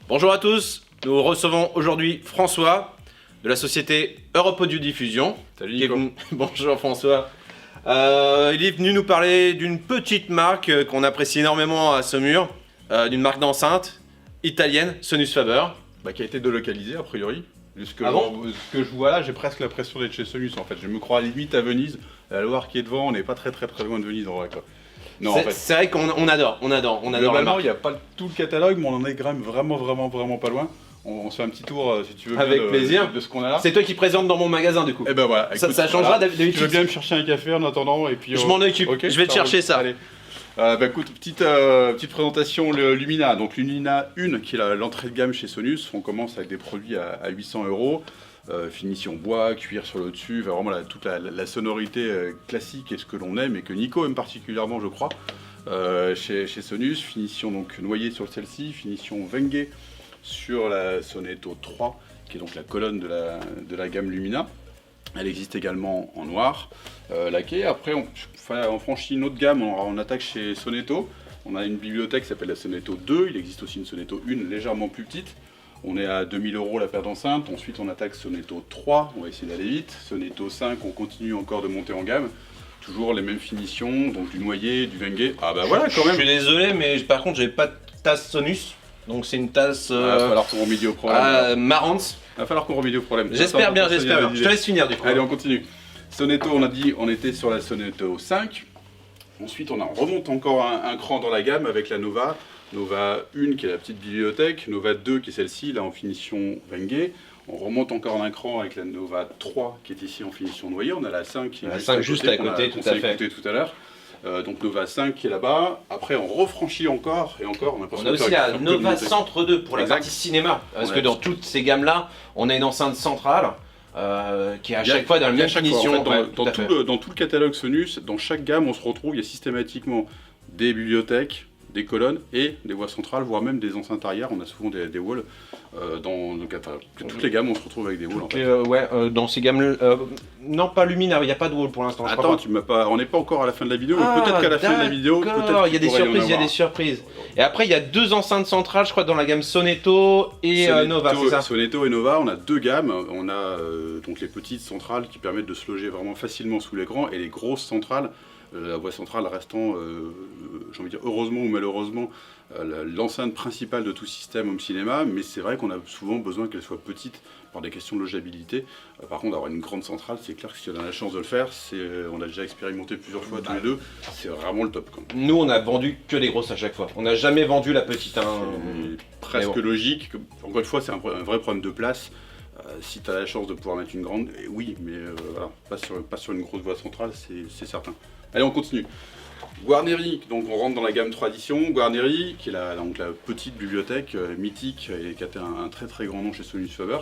Bonjour à tous, nous recevons aujourd'hui François de la société Europe Audio Diffusion. Salut Nico. Bonjour François. Il est venu nous parler d'une petite marque qu'on apprécie énormément à Saumur, d'une marque d'enceinte italienne, Sonus Faber. Qui a été délocalisé a priori. Ah bon Ce que je vois là, j'ai presque l'impression d'être chez Sonus en fait. Je me crois limite à Venise. La Loire qui est devant, on n'est pas très loin de Venise en vrai quoi. Non, en fait. C'est vrai qu'on adore la Globalement, marque. il n'y a pas tout le catalogue, mais on en est quand même vraiment pas loin. On se fait un petit tour si tu veux Avec bien, plaisir. de ce qu'on a là. C'est toi qui présente dans mon magasin du coup. Et ben voilà. Ça écoute, changera voilà. d'habitude. Tu veux bien me chercher un café en attendant et puis Je m'en occupe, ok, je vais te ça roule. chercher ça. Allez. Écoute, petite présentation, le Lumina. Donc Lumina 1 qui est l'entrée de gamme chez Sonus. On commence avec des produits à 800 €. Finition bois, cuir sur le dessus, vraiment toute la sonorité classique et ce que l'on aime et que Nico aime particulièrement je crois chez Sonus. Finition donc noyée sur celle-ci, finition Wenge sur la Soneto 3 qui est donc la colonne de la gamme Lumina. Elle existe également en noir, laqué. Après on franchit une autre gamme, on attaque chez Soneto. On a une bibliothèque qui s'appelle la Soneto 2, il existe aussi une Soneto 1 légèrement plus petite. On est à 2000 € la paire d'enceintes, ensuite on attaque Soneto 3, on va essayer d'aller vite. Soneto 5, on continue encore de monter en gamme. Toujours les mêmes finitions, donc du noyer, du Wenge. Ah bah voilà quand même. Je suis désolé, mais par contre j'ai pas de tasse Sonus, donc c'est une tasse Il va falloir qu'on remédie au problème. marrante. Il va falloir qu'on remédie au problème. J'espère bien. Attends, Je te laisse finir du coup. Allez, on continue. Soneto, on a dit, on était sur la Soneto 5. Ensuite, on remonte encore un cran dans la gamme avec la Nova. Nova 1 qui est la petite bibliothèque, Nova 2 qui est celle-ci, là en finition Wenge. On remonte encore un cran avec la Nova 3 qui est ici en finition noyée. On a la 5 qui est La 5 juste à côté, tout à fait. écouté tout à l'heure. Donc Nova 5 qui est là-bas. Après, on refranchit encore et encore. On a aussi la Nova Centre 2 pour la Exact. partie cinéma. Parce Ouais. que dans toutes ces gammes-là, on a une enceinte centrale qui est à chaque fois dans la même finition. Dans tout le catalogue Sonus, dans chaque gamme, on se retrouve, il y a systématiquement des bibliothèques, des colonnes et des voies centrales, voire même des enceintes arrière. On a souvent des walls. Dans le catalogue. Toutes les gammes, on se retrouve avec des walls. En fait. Dans ces gammes, non pas Lumina, il n'y a pas de wall pour l'instant. Attends, on n'est pas encore à la fin de la vidéo, mais peut-être qu'à la fin de la vidéo, peut-être il y a des surprises, il y a des surprises. Et après, il y a deux enceintes centrales, je crois, dans la gamme Soneto et Nova, c'est ça? Soneto et Nova, on a deux gammes. On a donc les petites centrales qui permettent de se loger vraiment facilement sous l'écran et les grosses centrales. La voie centrale restant, j'ai envie de dire heureusement ou malheureusement, l'enceinte principale de tout système home cinéma, mais c'est vrai qu'on a souvent besoin qu'elle soit petite par des questions de logeabilité. Par contre, avoir une grande centrale, c'est clair que si on a la chance de le faire, on a déjà expérimenté plusieurs fois tous les deux, c'est vraiment le top. Nous, on a vendu que les grosses à chaque fois. On n'a jamais vendu la petite. C'est presque logique. Encore une fois, c'est un vrai problème de place. Si tu as la chance de pouvoir mettre une grande, oui, mais voilà, pas sur une grosse voie centrale, c'est certain. Allez, on continue. Guarneri, donc on rentre dans la gamme tradition. Guarneri, qui est la petite bibliothèque mythique et qui a été un très grand nom chez Sonus Faber.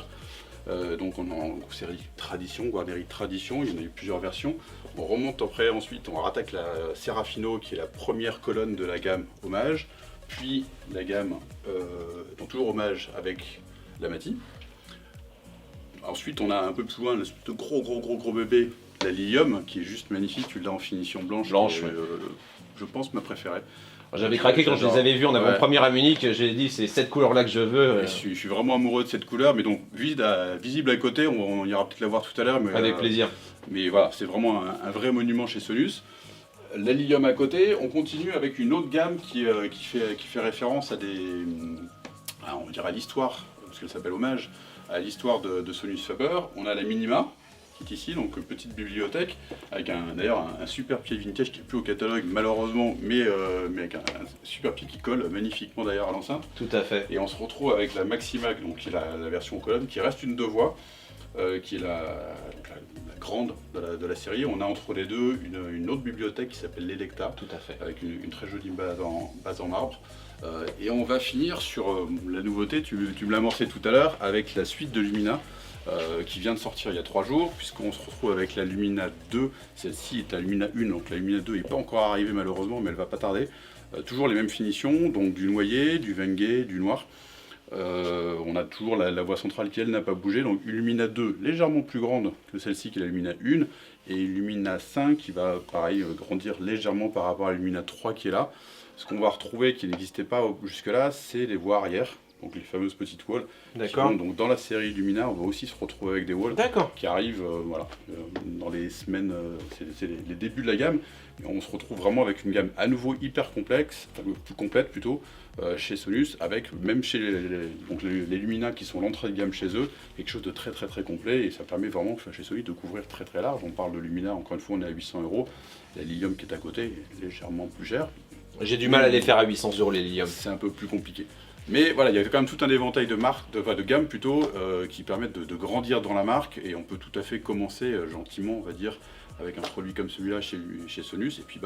Donc on est en série tradition, Guarneri tradition, il y en a eu plusieurs versions. On remonte après, ensuite on rattaque la Serafino, qui est la première colonne de la gamme hommage. Puis la gamme, donc toujours hommage avec la Mati. Ensuite, on a un peu plus loin le gros bébé, la Lilium, qui est juste magnifique. Tu l'as en finition blanche. Je pense ma préférée. J'avais craqué quand je les avais vus en avant-première à Munich. J'ai dit c'est cette couleur-là que je veux. Je suis vraiment amoureux de cette couleur, mais donc visible à côté, on ira peut-être la voir tout à l'heure. Avec plaisir. Mais voilà, c'est vraiment un vrai monument chez Sonus. La Lilium à côté, on continue avec une autre gamme qui fait référence à on dirait à l'histoire, parce qu'elle s'appelle Hommage, à l'histoire de Sonus Faber. On a la Minima, qui est ici, donc petite bibliothèque, avec d'ailleurs un super pied vintage qui n'est plus au catalogue malheureusement, mais avec un super pied qui colle magnifiquement d'ailleurs à l'enceinte. Tout à fait. Et on se retrouve avec la Maximac, donc qui est la version colonne, qui reste une deux voies, qui est la grande de la série. On a entre les deux une autre bibliothèque qui s'appelle l'Electa, tout à fait, avec une très jolie base en marbre. Et on va finir sur la nouveauté, tu me l'as amorcé tout à l'heure, avec la suite de Lumina, qui vient de sortir il y a 3 jours, puisqu'on se retrouve avec la Lumina 2. Celle-ci est la Lumina 1, donc la Lumina 2 n'est pas encore arrivée malheureusement, mais elle va pas tarder. Toujours les mêmes finitions, donc du noyer, du Wenge, du noir. On a toujours la voie centrale qui elle n'a pas bougé, donc une Lumina 2 légèrement plus grande que celle-ci qui est la Lumina 1, et une Lumina 5 qui va pareil grandir légèrement par rapport à la Lumina 3 qui est là. Ce qu'on va retrouver qui n'existait pas jusque là, c'est les voies arrière. donc les fameuses petites walls. D'accord. Donc dans la série Lumina, on va aussi se retrouver avec des walls D'accord. qui arrivent dans les semaines, c'est les débuts de la gamme. Et on se retrouve vraiment avec une gamme à nouveau hyper complexe, enfin, plus complète plutôt, chez Sonus, avec même chez les Lumina qui sont l'entrée de gamme chez eux, quelque chose de très très très complet, et ça permet vraiment chez Sonus de couvrir très très large. On parle de Lumina, encore une fois on est à 800 €, la Lilium qui est à côté est légèrement plus cher. J'ai du mal à les faire à 800 € les Lilium. C'est un peu plus compliqué. Mais voilà, il y a quand même tout un éventail de marques, de gamme plutôt, qui permettent de grandir dans la marque, et on peut tout à fait commencer gentiment, on va dire, avec un produit comme celui-là chez Sonus, et puis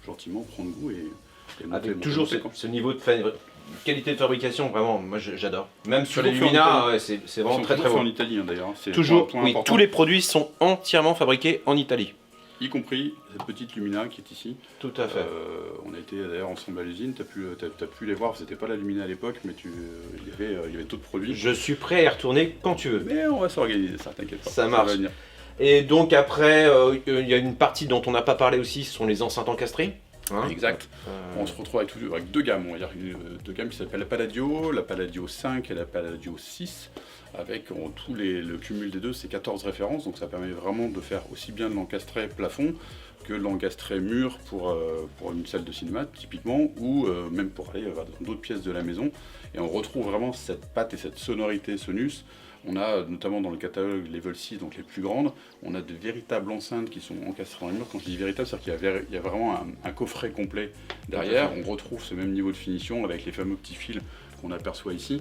gentiment prendre goût et monter. Avec toujours ce niveau de qualité de fabrication, vraiment, moi j'adore. Même sur les Toujours fait Lumina, en ouais, c'est vraiment très très fait bon. en Italie d'ailleurs. C'est Toujours, un point oui, important. tous les produits sont entièrement fabriqués en Italie. Y compris cette petite Lumina qui est ici. Tout à fait. On a été d'ailleurs ensemble à l'usine, tu as pu les voir, c'était pas la Lumina à l'époque, mais il y avait d'autres produits. Je suis prêt à y retourner quand tu veux. Mais on va s'organiser, ça t'inquiète pas. Ça marche. va venir. Et donc après, il y a une partie dont on n'a pas parlé aussi, ce sont les enceintes encastrées. Hein. Exact. On se retrouve avec deux gammes, on va dire deux gammes qui s'appellent la Palladio 5 et la Palladio 6, avec le cumul des deux, c'est 14 références, donc ça permet vraiment de faire aussi bien de l'encastré plafond que de l'encastré mur pour une salle de cinéma typiquement, ou même pour aller dans d'autres pièces de la maison. Et on retrouve vraiment cette patte et cette sonorité Sonus. On a notamment dans le catalogue Level 6, donc les plus grandes, on a de véritables enceintes qui sont encastrées dans les murs. Quand je dis véritable, c'est-à-dire qu'il y a vraiment un coffret complet derrière. On retrouve ce même niveau de finition avec les fameux petits fils qu'on aperçoit ici,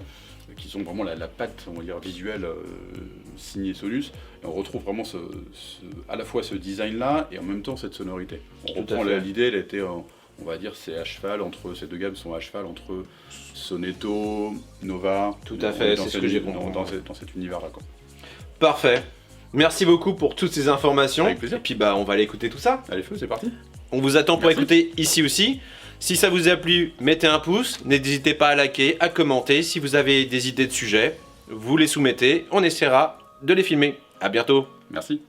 qui sont vraiment la patte, on va dire, visuelle signée Sonus. Et on retrouve vraiment à la fois ce design-là et en même temps cette sonorité. On reprend l'idée, elle était... on va dire c'est à cheval entre ces deux gammes sont à cheval entre Sonetto, Nova. Tout à fait, c'est ce que j'ai compris. Dans cet univers-là, quoi. Parfait. Merci beaucoup pour toutes ces informations. Avec plaisir. Et puis on va aller écouter tout ça. Allez, feu, c'est parti. On vous attend pour Merci. écouter ici aussi. Si ça vous a plu, mettez un pouce. N'hésitez pas à liker, à commenter. Si vous avez des idées de sujets, vous les soumettez. On essaiera de les filmer. À bientôt. Merci.